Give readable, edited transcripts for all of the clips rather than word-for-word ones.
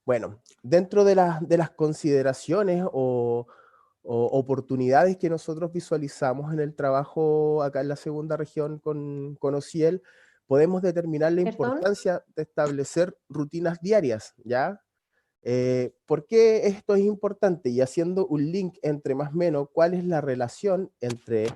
Bueno, dentro de las consideraciones o oportunidades que nosotros visualizamos en el trabajo acá en la segunda región con OCIEL, podemos determinar la ¿Perdón? importancia de establecer rutinas diarias, ¿ya? ¿Por qué esto es importante? Y haciendo un link entre más o menos cuál es la relación entre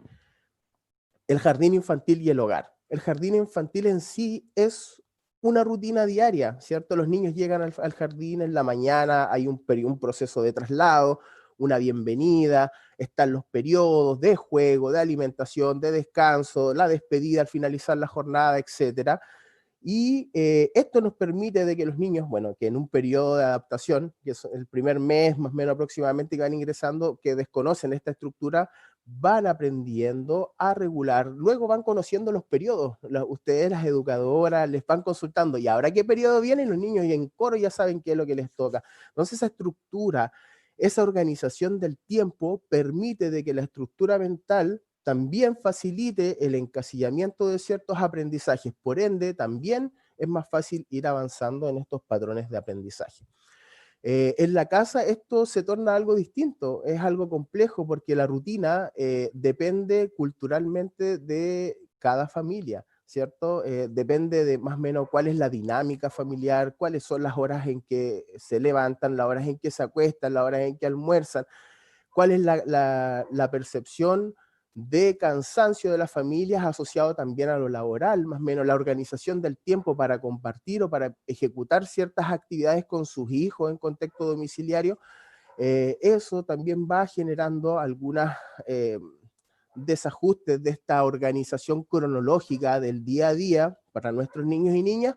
el jardín infantil y el hogar. El jardín infantil en sí es una rutina diaria, ¿cierto? Los niños llegan al jardín en la mañana, hay un proceso de traslado, una bienvenida, están los periodos de juego, de alimentación, de descanso, la despedida al finalizar la jornada, etcétera. Y esto nos permite de que los niños, bueno, que en un periodo de adaptación, que es el primer mes más o menos aproximadamente que van ingresando, que desconocen esta estructura, van aprendiendo a regular, luego van conociendo los periodos, ustedes las educadoras les van consultando, y ahora qué periodo viene, los niños y en coro ya saben qué es lo que les toca. Entonces esa estructura, esa organización del tiempo permite de que la estructura mental también facilite el encasillamiento de ciertos aprendizajes. Por ende, también es más fácil ir avanzando en estos patrones de aprendizaje. En la casa esto se torna algo distinto, es algo complejo porque la rutina depende culturalmente de cada familia, ¿cierto? Depende de más o menos cuál es la dinámica familiar, cuáles son las horas en que se levantan, las horas en que se acuestan, las horas en que almuerzan, cuál es la percepción de cansancio de las familias asociado también a lo laboral, más o menos la organización del tiempo para compartir o para ejecutar ciertas actividades con sus hijos en contexto domiciliario. Eso también va generando algunas desajustes de esta organización cronológica del día a día para nuestros niños y niñas,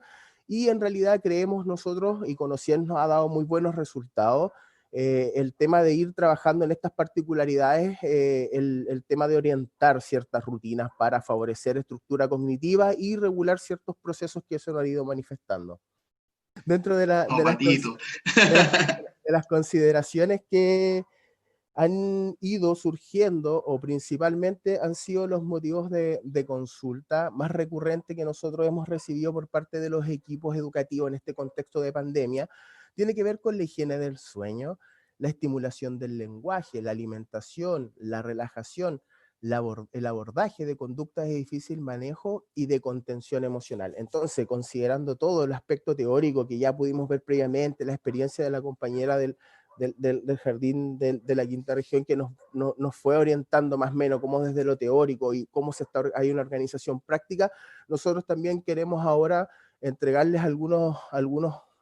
y en realidad creemos nosotros, y Conociendo nos ha dado muy buenos resultados, el tema de ir trabajando en estas particularidades, el tema de orientar ciertas rutinas para favorecer estructura cognitiva y regular ciertos procesos que se han ido manifestando. Dentro No, Patito. de las, de las consideraciones que han ido surgiendo o principalmente han sido los motivos de consulta más recurrente que nosotros hemos recibido por parte de los equipos educativos en este contexto de pandemia, tiene que ver con la higiene del sueño, la estimulación del lenguaje, la alimentación, la relajación, el abordaje de conductas de difícil manejo y de contención emocional. Entonces, considerando todo el aspecto teórico que ya pudimos ver previamente, la experiencia de la compañera del jardín de la quinta región que nos fue orientando más o menos cómo desde lo teórico y cómo hay una organización práctica, nosotros también queremos ahora entregarles algunos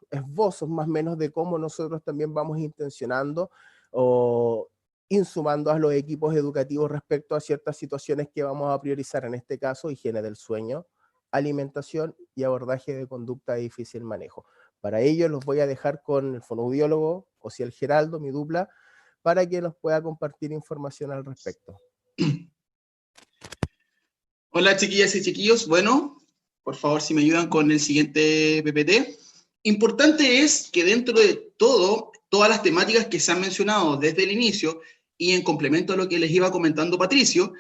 esbozos más o menos de cómo nosotros también vamos intencionando o insumando a los equipos educativos respecto a ciertas situaciones que vamos a priorizar, en este caso, higiene del sueño, alimentación y abordaje de conducta de difícil manejo. Para ello los voy a dejar con el fonoaudiólogo Osiel Geraldo, mi dupla, para que nos pueda compartir información al respecto. Hola chiquillas y chiquillos, bueno, por favor si me ayudan con el siguiente PPT. Importante es que dentro de todas las temáticas que se han mencionado desde el inicio y en complemento a lo que les iba comentando Patricio,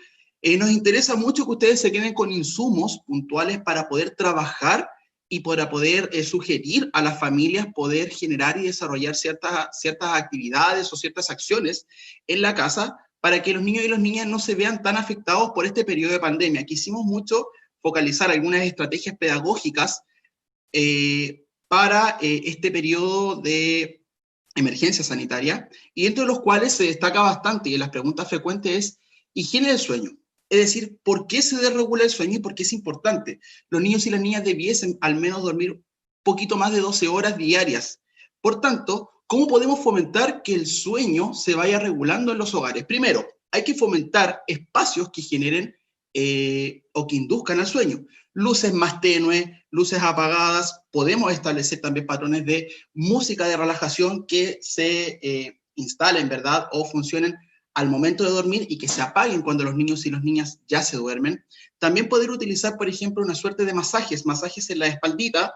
nos interesa mucho que ustedes se queden con insumos puntuales para poder trabajar y para poder sugerir a las familias poder generar y desarrollar ciertas actividades o ciertas acciones en la casa para que los niños y las niñas no se vean tan afectados por este periodo de pandemia. Quisimos mucho focalizar algunas estrategias pedagógicas para este periodo de emergencia sanitaria, y dentro de los cuales se destaca bastante, y en las preguntas frecuentes es higiene del sueño. Es decir, ¿por qué se desregula el sueño y por qué es importante? Los niños y las niñas debiesen al menos dormir un poquito más de 12 horas diarias. Por tanto, ¿cómo podemos fomentar que el sueño se vaya regulando en los hogares? Primero, hay que fomentar espacios que generen o que induzcan al sueño. Luces más tenues, luces apagadas, podemos establecer también patrones de música de relajación que se instalen, ¿verdad? O funcionen al momento de dormir y que se apaguen cuando los niños y las niñas ya se duermen. También poder utilizar, por ejemplo, una suerte de masajes en la espaldita,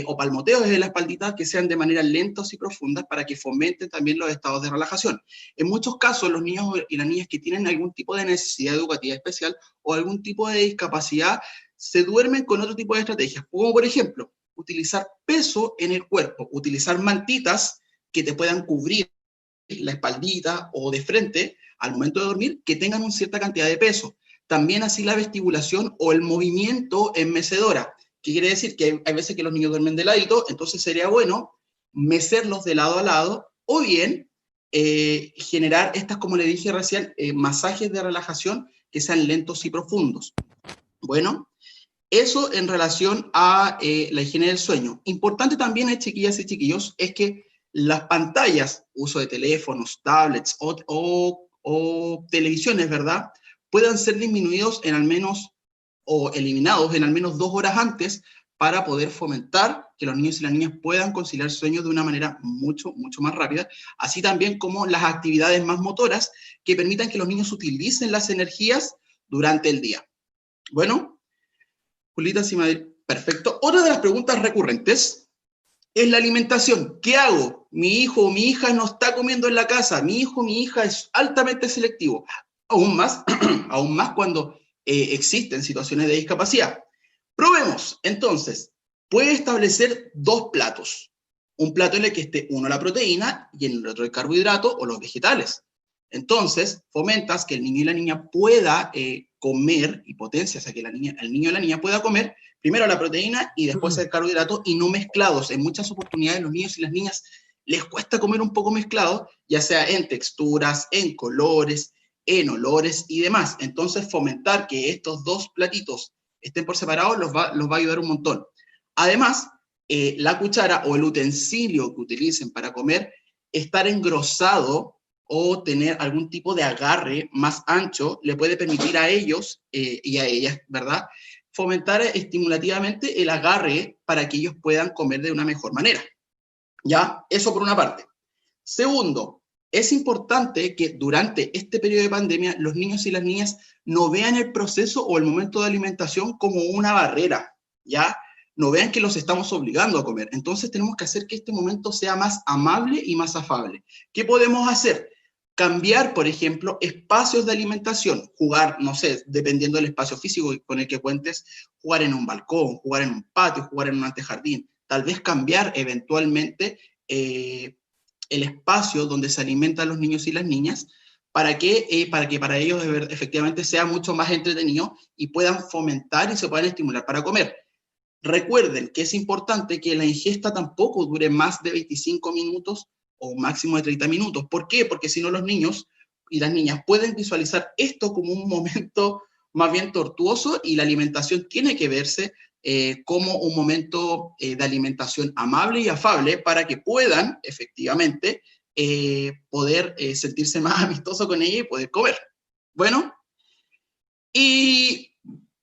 o palmoteos en la espaldita que sean de manera lentos y profundas para que fomenten también los estados de relajación. En muchos casos, los niños y las niñas que tienen algún tipo de necesidad educativa especial o algún tipo de discapacidad se duermen con otro tipo de estrategias, como por ejemplo, utilizar peso en el cuerpo, utilizar mantitas que te puedan cubrir la espaldita o de frente al momento de dormir, que tengan una cierta cantidad de peso. También así la vestibulación o el movimiento en mecedora, que quiere decir que hay veces que los niños duermen de ladito, entonces sería bueno mecerlos de lado a lado, o bien generar estas, como le dije recién, masajes de relajación que sean lentos y profundos. Bueno, eso en relación a la higiene del sueño. Importante también, chiquillas y chiquillos, es que las pantallas, uso de teléfonos, tablets o televisiones, ¿verdad?, puedan ser disminuidos en al menos, o eliminados en al menos 2 horas antes, para poder fomentar que los niños y las niñas puedan conciliar sueño de una manera mucho más rápida, así también como las actividades más motoras que permitan que los niños utilicen las energías durante el día. Bueno, Julita, sí, perfecto. Otra de las preguntas recurrentes es la alimentación. ¿Qué hago? Mi hijo o mi hija no está comiendo en la casa, mi hijo o mi hija es altamente selectivo, aún más, aún más cuando existen situaciones de discapacidad. Probemos, entonces, puede establecer 2 platos. Un plato en el que esté uno la proteína y en el otro el carbohidrato o los vegetales. Entonces, fomentas que el niño y la niña pueda comer, y potencias a que el niño y la niña pueda comer primero la proteína y después el carbohidrato, y no mezclados. En muchas oportunidades los niños y las niñas les cuesta comer un poco mezclado, ya sea en texturas, en colores, en olores y demás. Entonces, fomentar que estos 2 platitos estén por separado los va a ayudar un montón. Además, la cuchara o el utensilio que utilicen para comer, estar engrosado o tener algún tipo de agarre más ancho, le puede permitir a ellos y a ellas, ¿verdad?, fomentar estimulativamente el agarre para que ellos puedan comer de una mejor manera. ¿Ya? Eso por una parte. Segundo, es importante que durante este periodo de pandemia los niños y las niñas no vean el proceso o el momento de alimentación como una barrera, ¿ya? No vean que los estamos obligando a comer. Entonces tenemos que hacer que este momento sea más amable y más afable. ¿Qué podemos hacer? Cambiar, por ejemplo, espacios de alimentación, jugar, no sé, dependiendo del espacio físico con el que cuentes, jugar en un balcón, jugar en un patio, jugar en un antejardín, tal vez cambiar eventualmente el espacio donde se alimentan los niños y las niñas para que para ellos efectivamente sea mucho más entretenido y puedan fomentar y se puedan estimular para comer. Recuerden que es importante que la ingesta tampoco dure más de 25 minutos o máximo de 30 minutos. ¿Por qué? Porque si no los niños y las niñas pueden visualizar esto como un momento más bien tortuoso, y la alimentación tiene que verse como un momento de alimentación amable y afable para que puedan efectivamente poder sentirse más amistoso con ella y poder comer. Bueno, y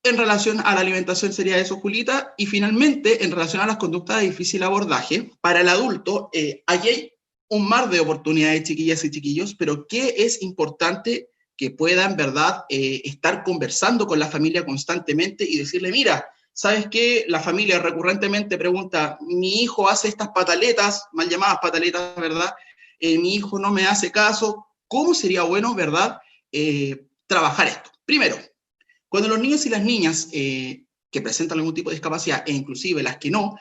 en relación a la alimentación sería eso, Julita. Y finalmente, en relación a las conductas de difícil abordaje, para el adulto, aquí hay un mar de oportunidades, chiquillas y chiquillos, pero ¿qué es importante? Que puedan, ¿verdad?, estar conversando con la familia constantemente y decirle, mira, ¿sabes qué? La familia recurrentemente pregunta, mi hijo hace estas pataletas, mal llamadas pataletas, ¿verdad? Mi hijo no me hace caso. ¿Cómo sería bueno, ¿verdad?, trabajar esto? Primero, cuando los niños y las niñas que presentan algún tipo de discapacidad, e inclusive las que no,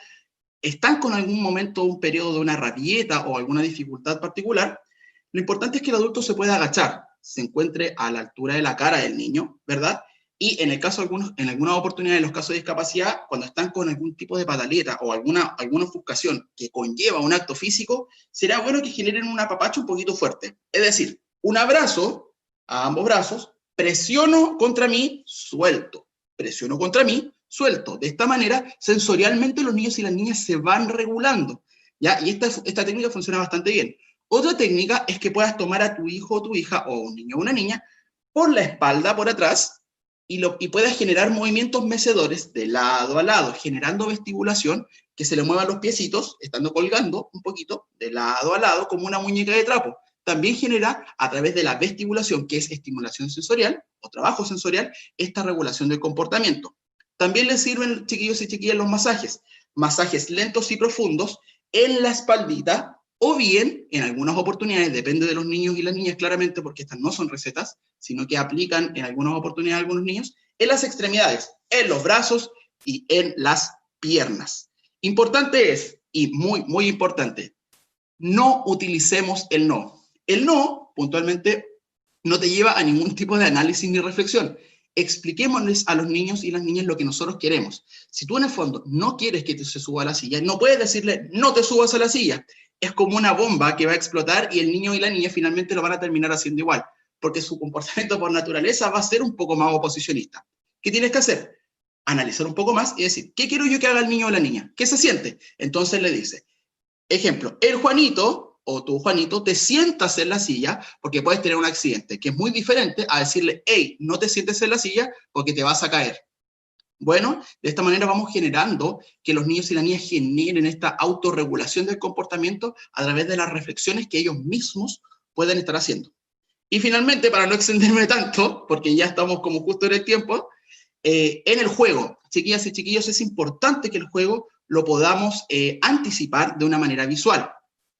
están con algún momento, un periodo de una rabieta o alguna dificultad particular, lo importante es que el adulto se pueda agachar, se encuentre a la altura de la cara del niño, ¿verdad? Y en el caso en algunas oportunidades, en los casos de discapacidad, cuando están con algún tipo de pataleta o alguna ofuscación que conlleva un acto físico, será bueno que generen un apapacho un poquito fuerte. Es decir, un abrazo a ambos brazos, presiono contra mí, suelto. Presiono contra mí, suelto. De esta manera, sensorialmente los niños y las niñas se van regulando, ¿ya? Y esta técnica funciona bastante bien. Otra técnica es que puedas tomar a tu hijo o tu hija, o un niño o una niña, por la espalda, por atrás, y puedas generar movimientos mecedores de lado a lado, generando vestibulación, que se le muevan los piecitos, estando colgando un poquito, de lado a lado, como una muñeca de trapo. También genera, a través de la vestibulación, que es estimulación sensorial o trabajo sensorial, esta regulación del comportamiento. También les sirven, chiquillos y chiquillas, los masajes lentos y profundos en la espaldita, o bien, en algunas oportunidades, depende de los niños y las niñas claramente, porque estas no son recetas, sino que aplican en algunas oportunidades a algunos niños, en las extremidades, en los brazos y en las piernas. Importante es, y muy, muy importante, no utilicemos el no. El no, puntualmente, no te lleva a ningún tipo de análisis ni reflexión. Expliquémosles a los niños y las niñas lo que nosotros queremos. Si tú en el fondo no quieres que se suba a la silla, no puedes decirle, no te subas a la silla. Es como una bomba que va a explotar y el niño y la niña finalmente lo van a terminar haciendo igual, porque su comportamiento por naturaleza va a ser un poco más oposicionista. ¿Qué tienes que hacer? Analizar un poco más y decir, ¿qué quiero yo que haga el niño o la niña? ¿Qué se siente? Entonces le dice, ejemplo, el Juanito o tú, Juanito, te sientas en la silla porque puedes tener un accidente, que es muy diferente a decirle, hey, no te sientes en la silla porque te vas a caer. Bueno, de esta manera vamos generando que los niños y las niñas generen esta autorregulación del comportamiento a través de las reflexiones que ellos mismos pueden estar haciendo. Y finalmente, para no extenderme tanto, porque ya estamos como justo en el tiempo, en el juego, chiquillas y chiquillos, es importante que el juego lo podamos anticipar de una manera visual.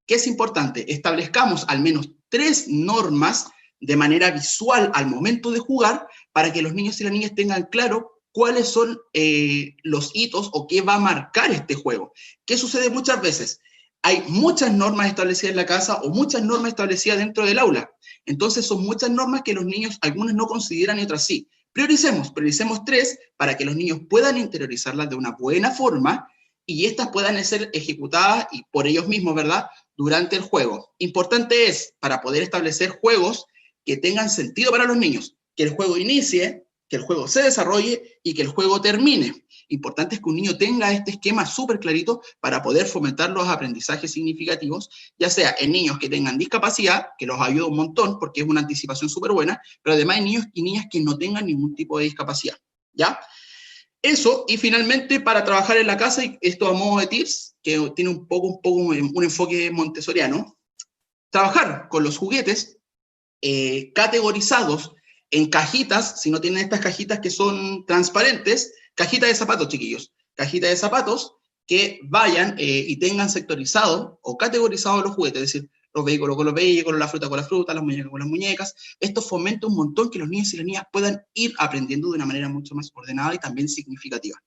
¿Qué es importante? Establezcamos al menos 3 normas de manera visual al momento de jugar para que los niños y las niñas tengan claro cuáles son los hitos o qué va a marcar este juego. ¿Qué sucede muchas veces? Hay muchas normas establecidas en la casa o muchas normas establecidas dentro del aula. Entonces son muchas normas que los niños, algunas no consideran y otras sí. Prioricemos 3 para que los niños puedan interiorizarlas de una buena forma y estas puedan ser ejecutadas y por ellos mismos, ¿verdad?, durante el juego. Importante es, para poder establecer juegos que tengan sentido para los niños, que el juego inicie, que el juego se desarrolle y que el juego termine. Importante es que un niño tenga este esquema súper clarito para poder fomentar los aprendizajes significativos, ya sea en niños que tengan discapacidad, que los ayuda un montón porque es una anticipación súper buena, pero además en niños y niñas que no tengan ningún tipo de discapacidad, ¿ya? Eso, y finalmente para trabajar en la casa, y esto a modo de tips, que tiene un enfoque montessoriano, trabajar con los juguetes categorizados en cajitas, si no tienen estas cajitas que son transparentes, cajitas de zapatos, chiquillos, cajitas de zapatos que vayan y tengan sectorizado o categorizado los juguetes, es decir, los vehículos con los vehículos, la fruta con la fruta, las muñecas con las muñecas. Esto fomenta un montón que los niños y las niñas puedan ir aprendiendo de una manera mucho más ordenada y también significativa.